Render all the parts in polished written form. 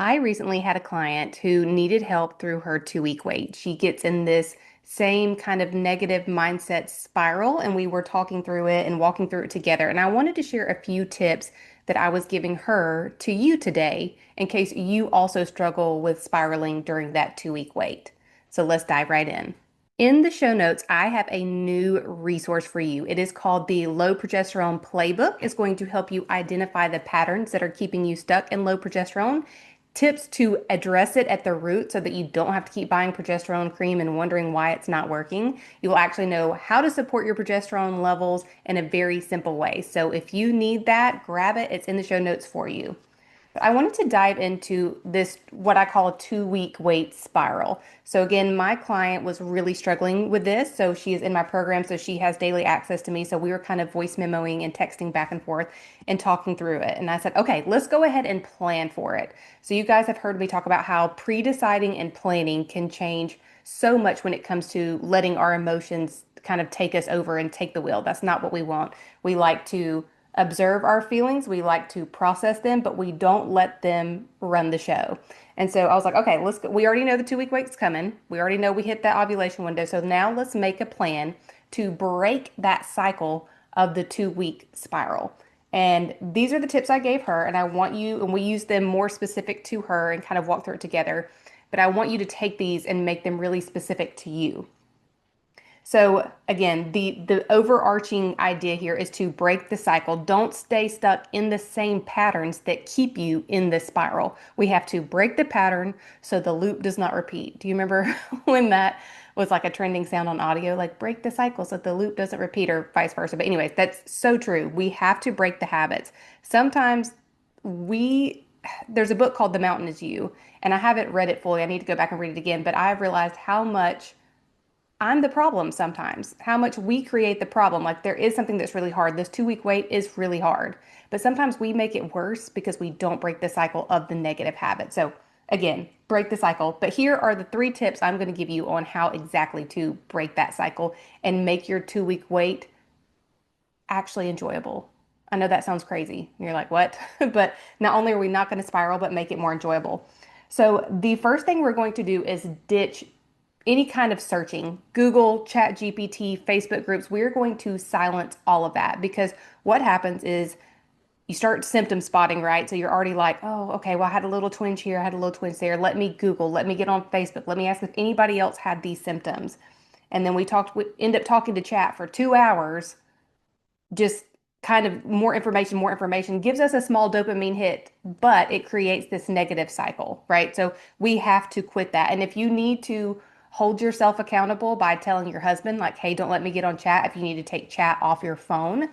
I recently had a client who needed help through her 2 week wait. She gets in this same kind of negative mindset spiral, and we were talking through it and walking through it together. And I wanted to share a few tips that I was giving her to you today in case you also struggle with spiraling during that 2 week wait. So let's dive right in. In the show notes, I have a new resource for you. It is called the Low Progesterone Playbook. It's going to help you identify the patterns that are keeping you stuck in low progesterone, tips to address it at the root so that you don't have to keep buying progesterone cream and wondering why it's not working. You will actually know how to support your progesterone levels in a very simple way. So if you need that, grab it. It's in the show notes for you. But I wanted to dive into this, what I call a 2 week wait spiral. So, again, my client was really struggling with this. So, she is in my program, so she has daily access to me. So, we were kind of voice memoing and texting back and forth and talking through it. And I said, okay, let's go ahead and plan for it. So, you guys have heard me talk about how pre deciding and planning can change so much when it comes to letting our emotions kind of take us over and take the wheel. That's not what we want. We like to observe our feelings, we like to process them, but we don't let them run the show. And so I was like, okay, let's go. We already know the 2 week wait's coming. We already know we hit that ovulation window. So now let's make a plan to break that cycle of the 2 week spiral. And these are the tips I gave her, and I want you, and we use them more specific to her and kind of walk through it together. But I want you to take these and make them really specific to you. So again, the overarching idea here is to break the cycle. Don't stay stuck in the same patterns that keep you in the spiral. We have to break the pattern so the loop does not repeat. Do you remember when that was like a trending sound on audio, like break the cycle so the loop doesn't repeat or vice versa? But anyways, that's so true. We have to break the habits. Sometimes we there's a book called The Mountain Is You, and I haven't read it fully. I need to go back and read it again, but I've realized how much I'm the problem sometimes, how much we create the problem. Like there is something that's really hard. This 2 week wait is really hard, but sometimes we make it worse because we don't break the cycle of the negative habit. So again, break the cycle. But here are the 3 tips I'm going to give you on how exactly to break that cycle and make your 2 week wait actually enjoyable. I know that sounds crazy. You're like, what? But not only are we not going to spiral, but make it more enjoyable. So the first thing we're going to do is ditch any kind of searching, Google, ChatGPT, Facebook groups. We're going to silence all of that because what happens is you start symptom spotting, right? So you're already like, oh, okay, well, I had a little twinge here, I had a little twinge there. Let me Google, let me get on Facebook, let me ask if anybody else had these symptoms. And then we end up talking to chat for 2 hours, just kind of more information gives us a small dopamine hit, but it creates this negative cycle, right? So we have to quit that. And if you need to hold yourself accountable by telling your husband, like, hey, don't let me get on chat, if you need to take chat off your phone.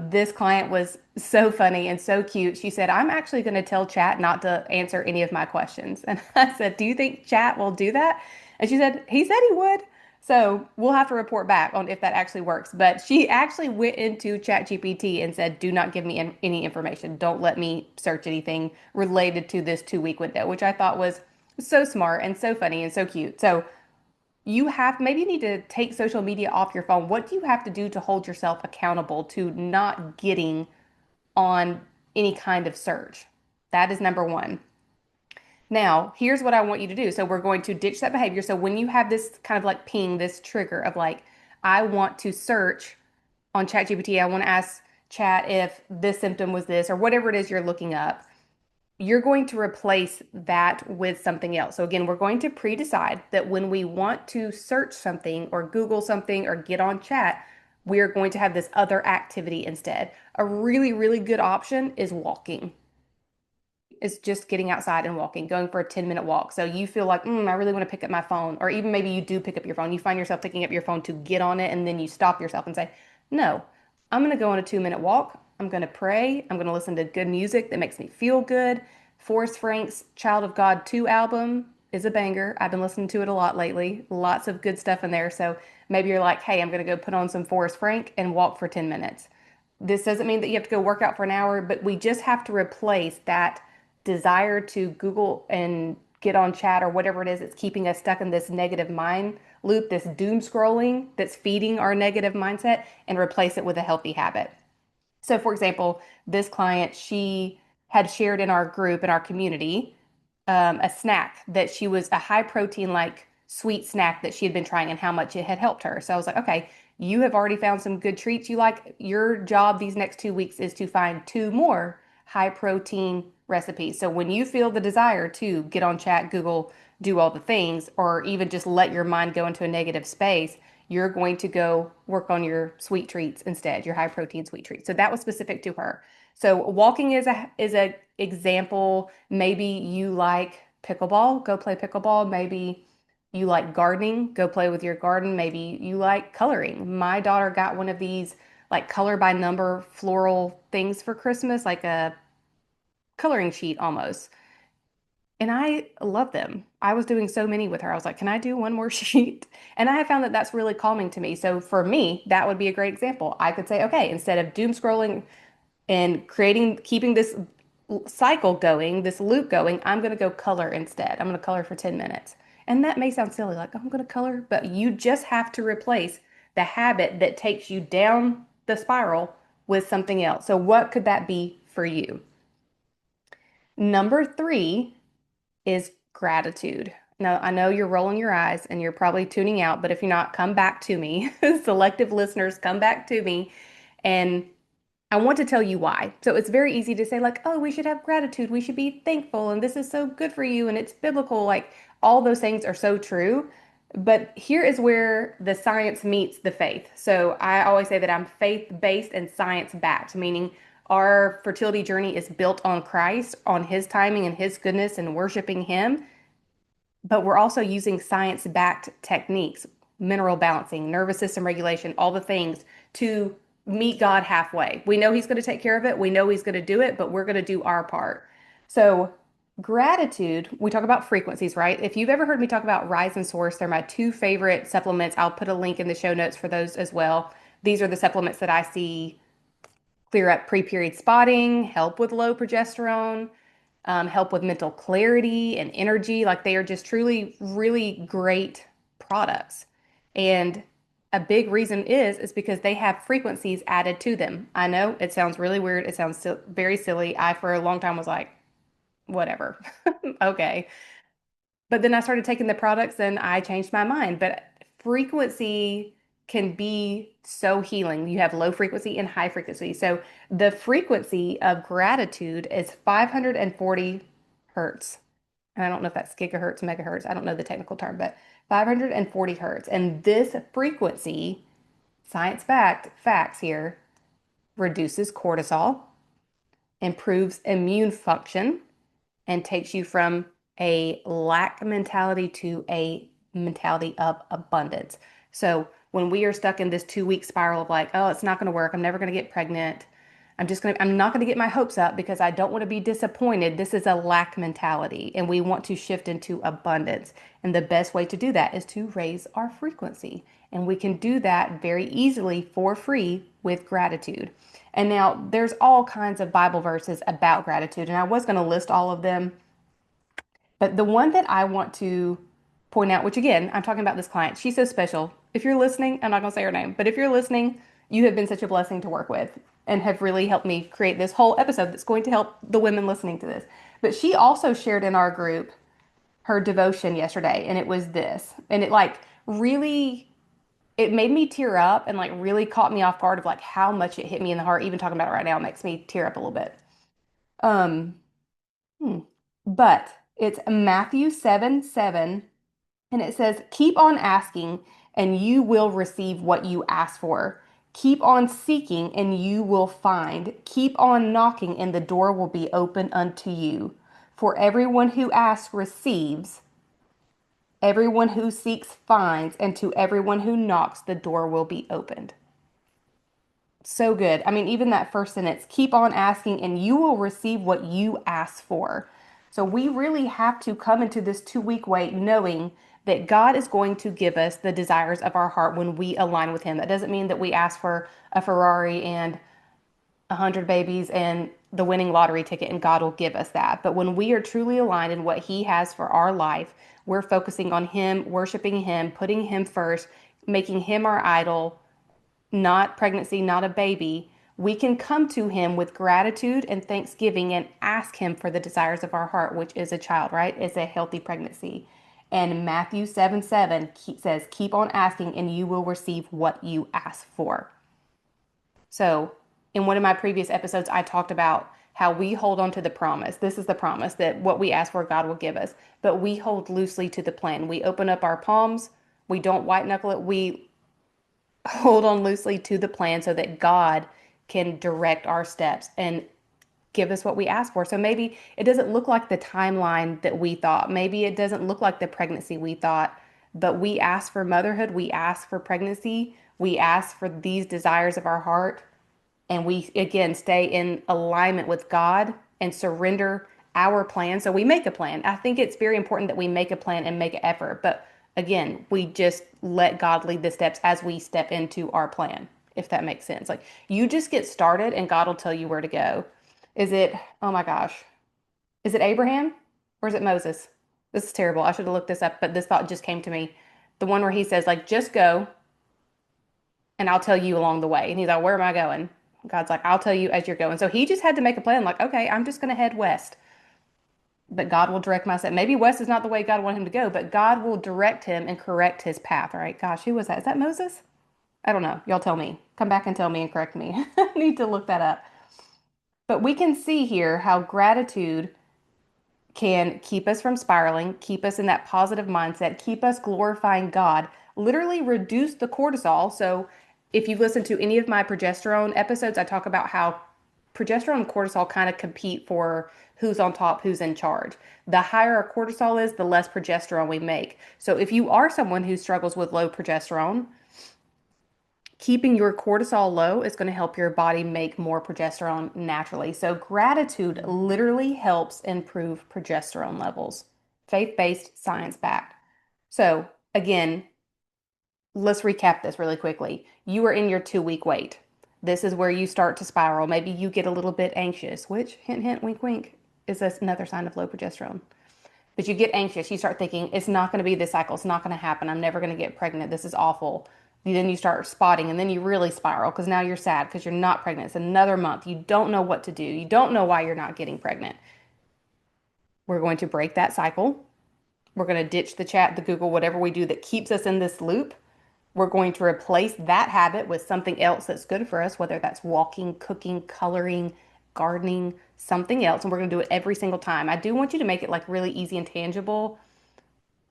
This client was so funny and so cute. She said, I'm actually going to tell chat not to answer any of my questions. And I said, do you think chat will do that? And she said, he said he would. So we'll have to report back on if that actually works. But she actually went into ChatGPT and said, do not give me any information. Don't let me search anything related to this 2 week window, which I thought was so smart and so funny and so cute. So maybe you need to take social media off your phone. What do you have to do to hold yourself accountable to not getting on any kind of search? That is number one. Now, here's what I want you to do. So we're going to ditch that behavior. So when you have this kind of like ping, this trigger of like, I want to search on ChatGPT, I want to ask Chat if this symptom was this or whatever it is you're looking up, you're going to replace that with something else. So again, we're going to pre-decide that when we want to search something or Google something or get on chat, we are going to have this other activity instead. A really, really good option is walking. It's just getting outside and walking, going for a 10-minute walk. So you feel like, I really want to pick up my phone. Or even maybe you do pick up your phone. You find yourself picking up your phone to get on it, and then you stop yourself and say, no, I'm going to go on a 2-minute walk. I'm going to pray. I'm going to listen to good music that makes me feel good. Forrest Frank's Child of God 2 album is a banger. I've been listening to it a lot lately. Lots of good stuff in there. So maybe you're like, hey, I'm going to go put on some Forrest Frank and walk for 10 minutes. This doesn't mean that you have to go work out for an hour, but we just have to replace that desire to Google and get on chat or whatever it is that's keeping us stuck in this negative mind loop, this doom scrolling that's feeding our negative mindset, and replace it with a healthy habit. So, for example, this client, she had shared in our group, in our community, a snack that she was a high protein, like sweet snack that she had been trying and how much it had helped her. So I was like, okay, you have already found some good treats you like. Your job these next 2 weeks is to find two more high protein recipes. So when you feel the desire to get on chat, Google, do all the things, or even just let your mind go into a negative space, you're going to go work on your sweet treats instead, your high protein sweet treats. So that was specific to her. So walking is a example. Maybe you like pickleball, go play pickleball. Maybe you like gardening, go play with your garden. Maybe you like coloring. My daughter got one of these like color by number floral things for Christmas, like a coloring sheet almost. And I love them. I was doing so many with her. I was like, can I do one more sheet? And I have found that that's really calming to me. So for me, that would be a great example. I could say, okay, instead of doom scrolling and keeping this cycle going, this loop going, I'm going to go color instead. I'm going to color for 10 minutes. And that may sound silly, like, "Oh, I'm going to color," but you just have to replace the habit that takes you down the spiral with something else. So, what could that be for you? Number three is gratitude. Now, I know you're rolling your eyes and you're probably tuning out, but if you're not, come back to me. Selective listeners, come back to me. And I want to tell you why. So it's very easy to say, like, oh, we should have gratitude. We should be thankful. And this is so good for you. And it's biblical. Like, all those things are so true. But here is where the science meets the faith. So I always say that I'm faith-based and science-backed, meaning our fertility journey is built on Christ, on his timing and his goodness and worshiping him, but we're also using science-backed techniques, mineral balancing, nervous system regulation, all the things to meet God halfway. We know he's going to take care of it. We know he's going to do it, but we're going to do our part. So gratitude, we talk about frequencies, right? If you've ever heard me talk about Rise and Source, they're my two favorite supplements. I'll put a link in the show notes for those as well. These are the supplements that I see clear up pre-period spotting, help with low progesterone, help with mental clarity and energy. Like they are just truly really great products. And a big reason is because they have frequencies added to them. I know it sounds really weird. It sounds very silly. I, for a long time, was like, whatever. Okay. But then I started taking the products and I changed my mind. But frequency can be so healing. You have low frequency and high frequency. So the frequency of gratitude is 540 hertz. And I don't know if that's gigahertz, megahertz. I don't know the technical term, but 540 hertz. And this frequency, science facts here, reduces cortisol, improves immune function, and takes you from a lack mentality to a mentality of abundance. So when we are stuck in this 2 week spiral of like, oh, it's not going to work, I'm never going to get pregnant, I'm not going to get my hopes up because I don't want to be disappointed. This is a lack mentality, and we want to shift into abundance. And the best way to do that is to raise our frequency. And we can do that very easily for free with gratitude. And now there's all kinds of Bible verses about gratitude, and I was going to list all of them, but the one that I want to point out, which again, I'm talking about this client, she's so special. If you're listening, I'm not going to say her name, but if you're listening, you have been such a blessing to work with and have really helped me create this whole episode that's going to help the women listening to this. But she also shared in our group her devotion yesterday, and it was this. And it like really it made me tear up and like really caught me off guard of like how much it hit me in the heart. Even talking about it right now makes me tear up a little bit. Um, hmm. But it's Matthew 7:7, and it says, keep on asking, and you will receive what you ask for. Keep on seeking, and you will find. Keep on knocking, and the door will be open unto you. For everyone who asks receives, everyone who seeks finds, and to everyone who knocks, the door will be opened. So good. I mean, even that first sentence, keep on asking and you will receive what you ask for. So we really have to come into this 2 week wait knowing that God is going to give us the desires of our heart when we align with Him. That doesn't mean that we ask for a Ferrari and 100 babies and the winning lottery ticket and God will give us that. But when we are truly aligned in what He has for our life, we're focusing on Him, worshiping Him, putting Him first, making Him our idol, not pregnancy, not a baby, we can come to him with gratitude and thanksgiving and ask him for the desires of our heart, which is a child, right? It's a healthy pregnancy. And Matthew 7:7 says, keep on asking and you will receive what you ask for. So, in one of my previous episodes, I talked about how we hold on to the promise. This is the promise that what we ask for, God will give us. But we hold loosely to the plan. We open up our palms. We don't white knuckle it. We hold on loosely to the plan so that God can direct our steps and give us what we ask for. So maybe it doesn't look like the timeline that we thought. Maybe it doesn't look like the pregnancy we thought, but we ask for motherhood. We ask for pregnancy. We ask for these desires of our heart. And we, again, stay in alignment with God and surrender our plan. So we make a plan. I think it's very important that we make a plan and make an effort. But again, we just let God lead the steps as we step into our plan, if that makes sense. Like you just get started and God will tell you where to go. Is it, oh my gosh, is it Abraham or is it Moses? This is terrible. I should have looked this up, but this thought just came to me. The one where he says, like, just go and I'll tell you along the way. And he's like, where am I going? God's like, I'll tell you as you're going. So he just had to make a plan, like, okay, I'm just going to head west. But God will direct my step. Maybe west is not the way God wanted him to go, but God will direct him and correct his path. All right. Gosh, who was that? Is that Moses? I don't know. Y'all tell me. Come back and tell me and correct me. I need to look that up. But we can see here how gratitude can keep us from spiraling, keep us in that positive mindset, keep us glorifying God, literally reduce the cortisol. So, if you've listened to any of my progesterone episodes, I talk about how progesterone and cortisol kind of compete for who's on top, who's in charge. The higher our cortisol is, the less progesterone we make. So, if you are someone who struggles with low progesterone, keeping your cortisol low is going to help your body make more progesterone naturally. So, gratitude literally helps improve progesterone levels. Faith based, science backed. So, again, let's recap this really quickly. You are in your 2 week wait. This is where you start to spiral. Maybe you get a little bit anxious, which, hint, hint, wink, wink, is another sign of low progesterone. But you get anxious. You start thinking, it's not going to be this cycle. It's not going to happen. I'm never going to get pregnant. This is awful. Then you start spotting and then you really spiral because now you're sad because you're not pregnant. It's another month. You don't know what to do. You don't know why you're not getting pregnant. We're going to break that cycle. We're going to ditch the chat, the Google, whatever we do that keeps us in this loop. We're going to replace that habit with something else that's good for us, whether that's walking, cooking, coloring, gardening, something else. And we're going to do it every single time. I do want you to make it like really easy and tangible,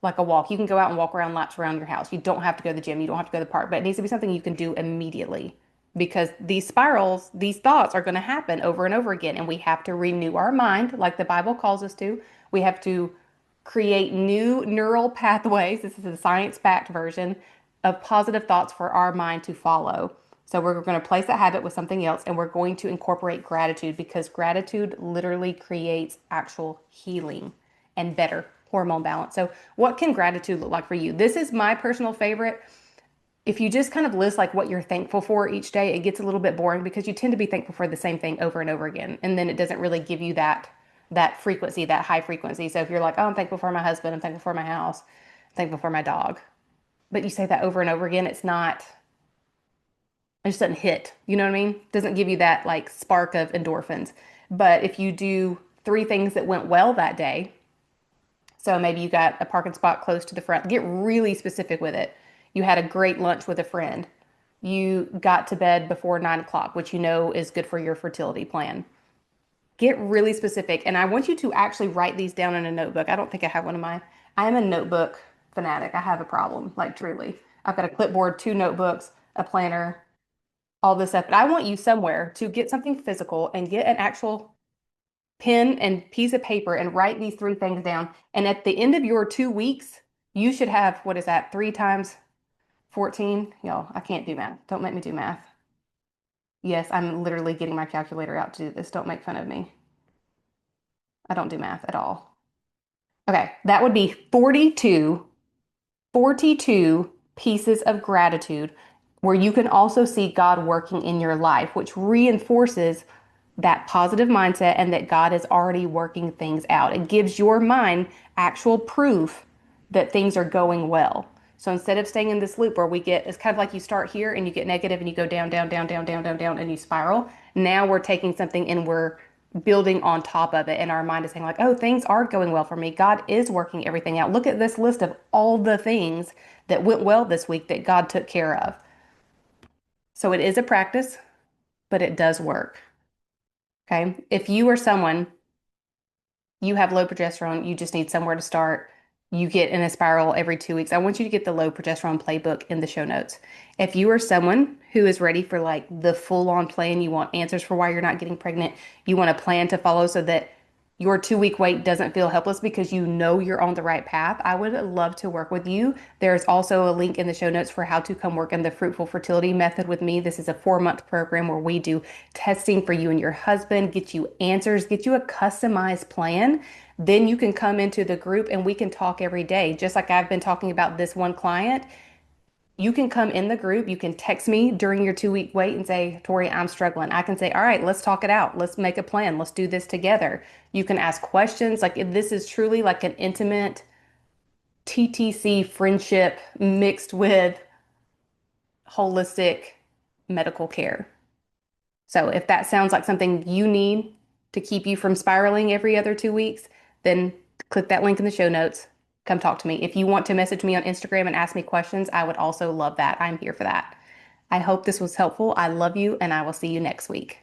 like a walk. You can go out and walk around laps around your house. You don't have to go to the gym. You don't have to go to the park, but it needs to be something you can do immediately because these spirals, these thoughts are going to happen over and over again. And we have to renew our mind like the Bible calls us to. We have to create new neural pathways. This is a science-backed version of positive thoughts for our mind to follow. So we're going to replace that habit with something else and we're going to incorporate gratitude because gratitude literally creates actual healing and better hormone balance. So what can gratitude look like for you? This is my personal favorite. If you just kind of list like what you're thankful for each day, it gets a little bit boring because you tend to be thankful for the same thing over and over again. And then it doesn't really give you that frequency, that high frequency. So if you're like, oh, I'm thankful for my husband, I'm thankful for my house, I'm thankful for my dog. But you say that over and over again, it just doesn't hit. You know what I mean? Doesn't give you that like spark of endorphins. But if you do 3 things that went well that day, so maybe you got a parking spot close to the front. Get really specific with it. You had a great lunch with a friend. You got to bed before 9 o'clock, which you know is good for your fertility plan. Get really specific. And I want you to actually write these down in a notebook. I don't think I have one of mine. I am a notebook fanatic. I have a problem, like truly. I've got a clipboard, 2 notebooks, a planner, all this stuff. But I want you somewhere to get something physical and get an actual pen and piece of paper and write these 3 things down. And at the end of your 2 weeks, you should have, what is that, 3 times 14? Y'all, I can't do math. Don't make me do math. Yes, I'm literally getting my calculator out to do this. Don't make fun of me. I don't do math at all. Okay, that would be 42 pieces of gratitude where you can also see God working in your life, which reinforces that positive mindset and that God is already working things out. It gives your mind actual proof that things are going well. So instead of staying in this loop where it's kind of like you start here and you get negative and you go down, down, down, down, down, down, down, and you spiral. Now we're taking something and we're building on top of it. And our mind is saying, like, oh, things are going well for me. God is working everything out. Look at this list of all the things that went well this week that God took care of. So it is a practice, but it does work. Okay. If you are someone, you have low progesterone, you just need somewhere to start. You get in a spiral every 2 weeks. I want you to get the low progesterone playbook in the show notes. If you are someone who is ready for like the full on plan, you want answers for why you're not getting pregnant, you want a plan to follow so that your 2 week wait doesn't feel helpless because you know you're on the right path, I would love to work with you. There's also a link in the show notes for how to come work in the fruitful fertility method with me. This is a 4 month program where we do testing for you and your husband, get you answers, get you a customized plan. Then you can come into the group and we can talk every day. Just like I've been talking about this one client, you can come in the group. You can text me during your 2 week wait and say, Tori, I'm struggling. I can say, all right, let's talk it out. Let's make a plan. Let's do this together. You can ask questions. Like if this is truly like an intimate TTC friendship mixed with holistic medical care. So if that sounds like something you need to keep you from spiraling every other 2 weeks, then click that link in the show notes. Come talk to me. If you want to message me on Instagram and ask me questions, I would also love that. I'm here for that. I hope this was helpful. I love you, and I will see you next week.